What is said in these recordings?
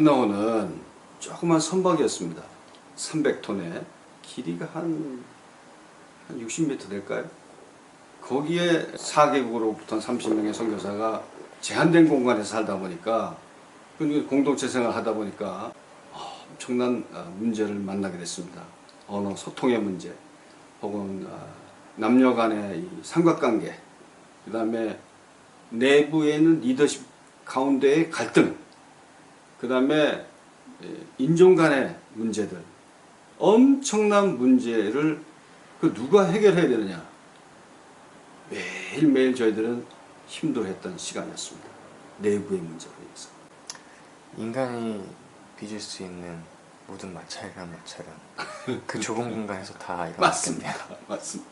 한나호는 조그만 선박이었습니다. 300톤에 길이가 한 60m 될까요? 거기에 4개국으로부터 30명의 선교사가 제한된 공간에서 살다 보니까 공동체 생활을 하다 보니까 엄청난 문제를 만나게 됐습니다. 언어 소통의 문제, 혹은 남녀 간의 이 삼각관계, 그 다음에 내부에 있는 리더십 가운데의 갈등, 그 다음에 인종 간의 문제들, 엄청난 문제를 누가 해결해야 되느냐. 매일매일 저희들은 힘들어했던 시간이었습니다. 내부의 문제로 인해서. 인간이 빚을 수 있는 모든 마찰이란 마찰은 그 좁은 공간에서 다 일어났겠네요. 맞습니다.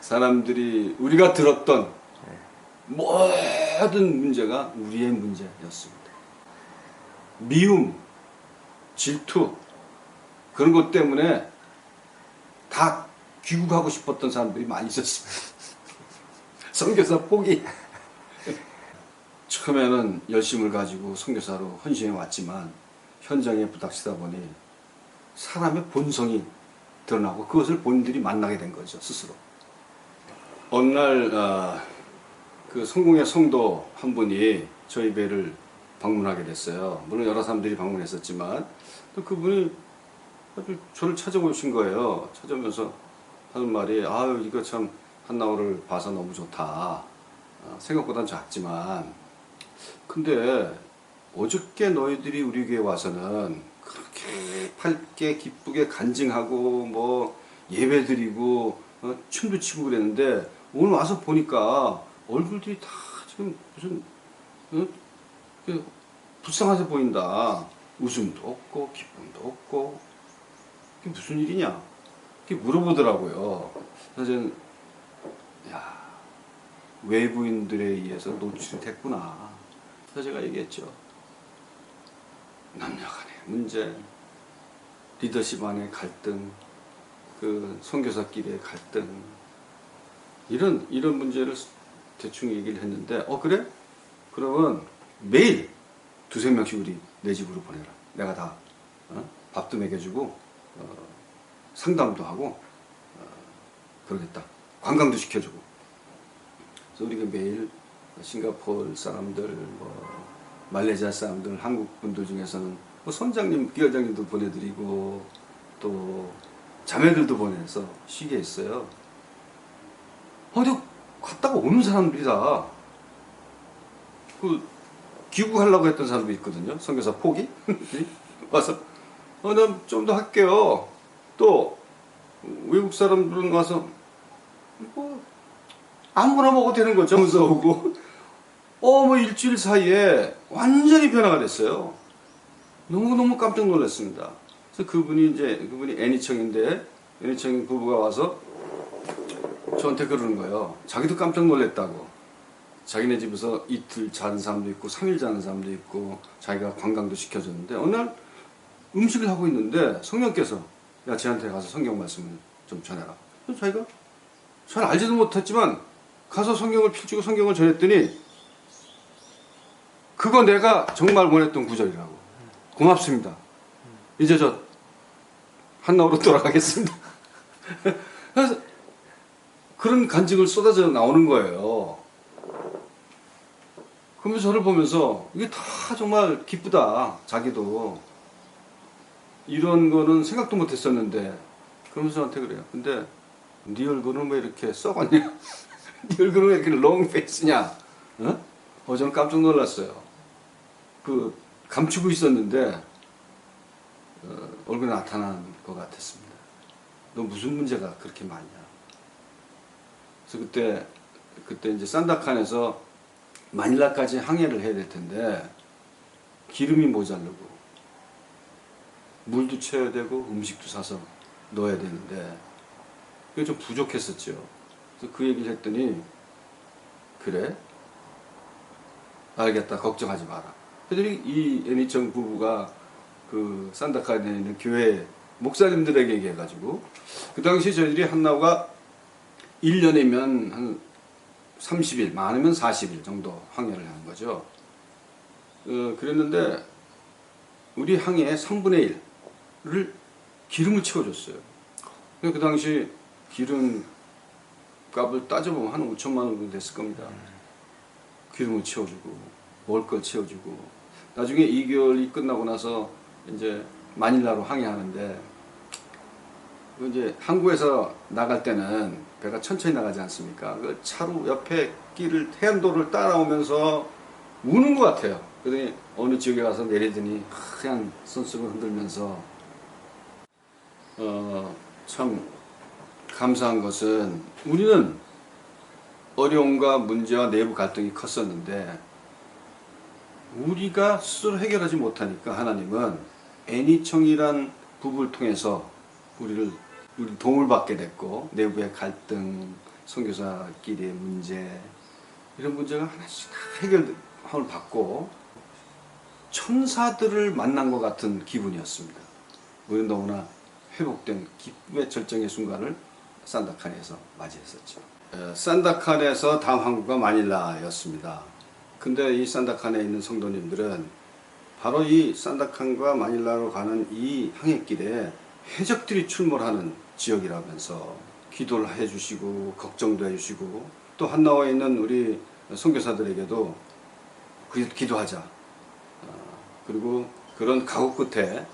사람들이 우리가 들었던 모든 문제가 우리의 문제였습니다. 미움, 질투, 그런 것 때문에 다 귀국하고 싶었던 사람들이 많이 있었습니다. 선교사 포기. 처음에는 열심을 가지고 선교사로 헌신해 왔지만 현장에 부닥치다 보니 사람의 본성이 드러나고 그것을 본인들이 만나게 된 거죠, 스스로. 어느 날 그 성공의 성도 한 분이 저희 배를 방문하게 됐어요. 물론 여러 사람들이 방문했었지만 또 그분이 아주 저를 찾아오신 거예요. 찾아오면서 하는 말이, 아유, 이거 참 한나호를 봐서 너무 좋다. 생각보단 작지만 근데 어저께 너희들이 우리 교회 와서는 그렇게 밝게 기쁘게 간증하고 뭐 예배드리고 춤도 추고 그랬는데 오늘 와서 보니까 얼굴들이 다 지금 무슨 불쌍하게 보인다. 웃음도 없고 기쁨도 없고 이게 무슨 일이냐 이렇게 물어보더라고요. 그래서 저는 야, 외부인들에 의해서 노출이 됐구나. 그래서 제가 얘기했죠. 남녀 간의 문제, 리더십 안의 갈등, 그 선교사끼리의 갈등, 이런 문제를 대충 얘기를 했는데, 그래? 그러면 매일 두세 명씩 우리 내 집으로 보내라. 내가 다 밥도 먹여주고 상담도 하고 그러겠다. 관광도 시켜주고. 그래서 우리가 매일 싱가포르 사람들, 말레이시아 사람들, 한국 분들 중에서는 선장님, 비회장님도 보내드리고 또 자매들도 보내서 쉬게 했어요. 근데 갔다가 오는 사람들이 다 귀국하려고 했던 사람도 있거든요. 선교사 포기 와서 난 좀 더 할게요. 또 외국 사람들은 와서 아무거나 먹어도 되는 거죠. 하면서 오고 일주일 사이에 완전히 변화가 됐어요. 너무너무 깜짝 놀랐습니다. 그래서 그분이 애니청인데, 애니청 부부가 와서 저한테 그러는 거예요. 자기도 깜짝 놀랐다고. 자기네 집에서 이틀 자는 사람도 있고 3일 자는 사람도 있고 자기가 관광도 시켜줬는데 어느 날 음식을 하고 있는데 성령께서 야, 쟤한테 가서 성경 말씀을 좀 전해라. 그래서 자기가 잘 알지도 못했지만 가서 성경을 펼치고 성경을 전했더니 그거 내가 정말 원했던 구절이라고. 고맙습니다. 이제 저 한나호로 돌아가겠습니다. 그래서 그런 간증을 쏟아져 나오는 거예요. 그러면서 저를 보면서 이게 다 정말 기쁘다. 자기도 이런 거는 생각도 못했었는데 그러면서 저한테 그래요. 근데 네 얼굴은 왜 이렇게 썩었냐? 네 얼굴은 왜 이렇게 롱페이스냐? 저는 깜짝 놀랐어요. 감추고 있었는데 얼굴에 나타난 것 같았습니다. 너 무슨 문제가 그렇게 많냐? 그래서 그때 이제 산다칸에서 마닐라까지 항해를 해야 될 텐데 기름이 모자르고 물도 채워야 되고 음식도 사서 넣어야 되는데 그게 좀 부족했었죠. 그래서 그 얘기를 했더니 그래? 알겠다. 걱정하지 마라. 그랬더니 이 애니청 부부가 그 산다칸에 있는 교회 목사님들에게 얘기해가지고 그 당시 저희들이 한나호가 1년이면 한 30일, 많으면 40일 정도 항해를 하는 거죠. 그랬는데 우리 항해의 3분의 1을 기름을 채워줬어요. 그 당시 기름 값을 따져보면 한 5천만 원 정도 됐을 겁니다. 기름을 채워주고 먹을 걸 채워주고 나중에 2개월이 끝나고 나서 이제 마닐라로 항해하는데 이제 항구에서 나갈 때는 배가 천천히 나가지 않습니까? 그 차로 옆에 길을 해안도로를 따라오면서 우는 것 같아요. 그러더니 어느 지역에 가서 내리더니 하얀 손수건 흔들면서 참 감사한 것은 우리는 어려움과 문제와 내부 갈등이 컸었는데 우리가 스스로 해결하지 못하니까 하나님은 애니청이란 부부를 통해서 우리 도움을 받게 됐고 내부의 갈등, 선교사끼리의 문제 이런 문제가 하나씩 다 해결함을 받고 천사들을 만난 것 같은 기분이었습니다. 우리는 너무나 회복된 기쁨의 절정의 순간을 산다칸에서 맞이했었죠. 산다칸에서 다음 항구가 마닐라였습니다. 근데 이 산다칸에 있는 성도님들은 바로 이 산다칸과 마닐라로 가는 이 항해길에 해적들이 출몰하는 지역이라면서 기도를 해주시고 걱정도 해주시고 또 한나라에 있는 우리 선교사들에게도 기도하자. 그리고 그런 각오 끝에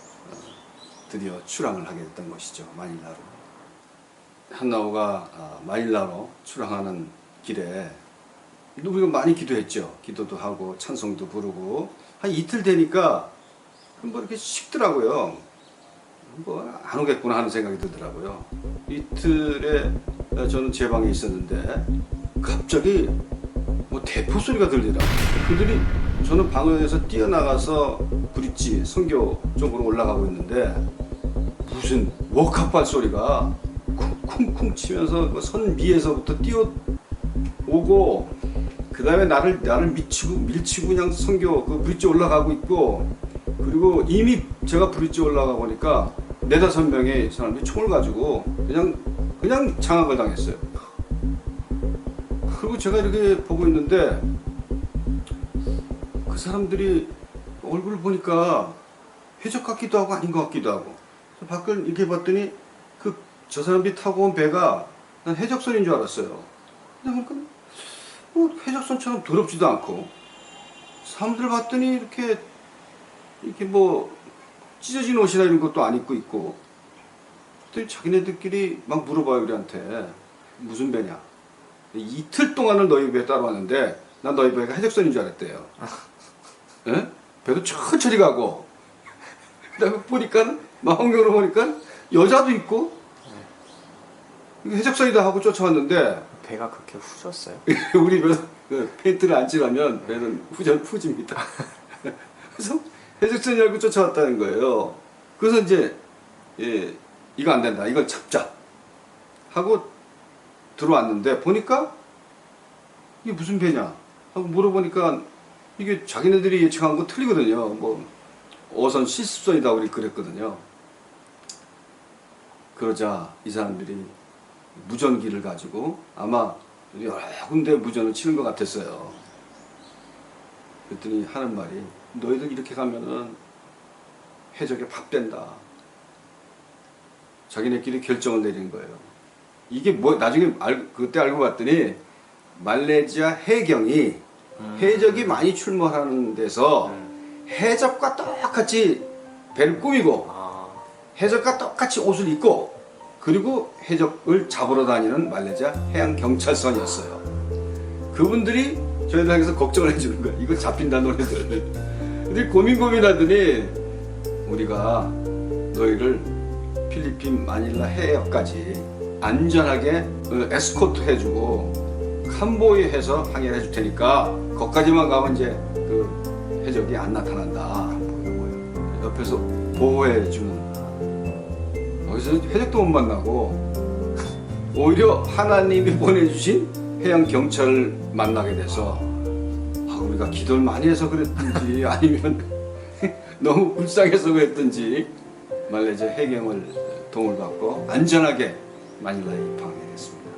드디어 출항을 하게 됐던 것이죠. 마닐라로. 한나라가 마닐라로 출항하는 길에 우리가 많이 기도했죠. 기도도 하고 찬송도 부르고 한 이틀 되니까 뭐 이렇게 식더라고요. 뭐 안 오겠구나 하는 생각이 들더라고요. 이틀에 저는 제 방에 있었는데 갑자기 뭐 대포 소리가 들리더라고요. 그들이 저는 방에서 뛰어나가서 브릿지 선교 쪽으로 올라가고 있는데 무슨 워카발 소리가 쿵쿵쿵 치면서 선 위에서부터 뛰어오고 그 다음에 나를 밀치고 그냥 선교 그 브릿지 올라가고 있고 그리고 이미 제가 브릿지 올라가 보니까 4-5명의 사람들이 총을 가지고 그냥 장악을 당했어요. 그리고 제가 이렇게 보고 있는데 그 사람들이 얼굴을 보니까 해적 같기도 하고 아닌 것 같기도 하고 밖을 이렇게 봤더니 저 사람들이 타고 온 배가 난 해적선인 줄 알았어요. 근데 보니까 뭐 해적선처럼 더럽지도 않고 사람들 봤더니 이렇게 뭐 찢어진 옷이나 이런 것도 안 입고 있고 그랬더니 자기네들끼리 막 물어봐요 우리한테 무슨 배냐. 이틀 동안을 너희 배에 따라왔는데 난 너희 배가 해적선인 줄 알았대요. 예? 배도 천천히 가고 그다음에 보니까 망원경으로 보니까 여자도 있고 해적선이다 하고 쫓아왔는데 배가 그렇게 후졌어요? 우리 페인트를 안 칠하면 배는 후집니다. 그래서 해적선이 알고 쫓아왔다는 거예요. 그래서 이제 이거 안 된다. 이걸 잡자 하고 들어왔는데 보니까 이게 무슨 배냐 하고 물어보니까 이게 자기네들이 예측한 거 틀리거든요. 뭐 어선 실습선이다 우리 그랬거든요. 그러자 이 사람들이 무전기를 가지고 아마 여러 군데 무전을 치는 것 같았어요. 그랬더니 하는 말이 너희들 이렇게 가면은 해적에 밥 된다. 자기네끼리 결정을 내린 거예요. 이게 뭐 나중에 그때 알고 봤더니 말레이시아 해경이 해적이 많이 출몰하는 데서 해적과 똑같이 배를 꾸미고 해적과 똑같이 옷을 입고 그리고 해적을 잡으러 다니는 말레이시아 해양 경찰선이었어요. 그분들이 저희들에게서 걱정을 해주는 거예요. 이거 잡힌다 너네들. 근데 고민하더니 우리가 너희를 필리핀 마닐라 해역까지 안전하게 에스코트 해주고 캄보이 해서 항해를 해줄 테니까 거기까지만 가면 이제 그 해적이 안 나타난다. 옆에서 보호해주는. 거기서 해적도 못 만나고 오히려 하나님이 보내주신 해양 경찰을 만나게 돼서 우리가 기도를 많이 해서 그랬든지 아니면 너무 불쌍해서 그랬든지 말레이시아 해경을 도움을 받고 안전하게 마닐라에 입항하게 됐습니다.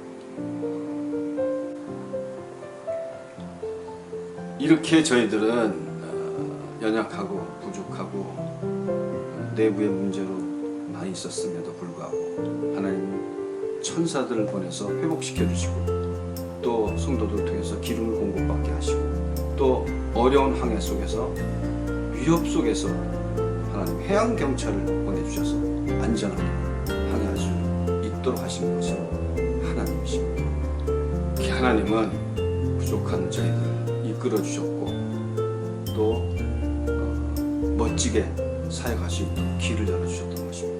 이렇게 저희들은 연약하고 부족하고 내부의 문제로 많이 있었음에도 불구하고 하나님은 천사들을 보내서 회복시켜 주시고 또 성도들을 통해서 기름을 공급받게 하시고 또 어려운 항해 속에서 위협 속에서 하나님 해양 경찰을 보내주셔서 안전하게 항해할 수 있도록 하신 것은 하나님이십니다. 그 하나님은 부족한 저희들을 이끌어 주셨고 또 멋지게 사역할 수 있도록 길을 열어주셨던 것입니다.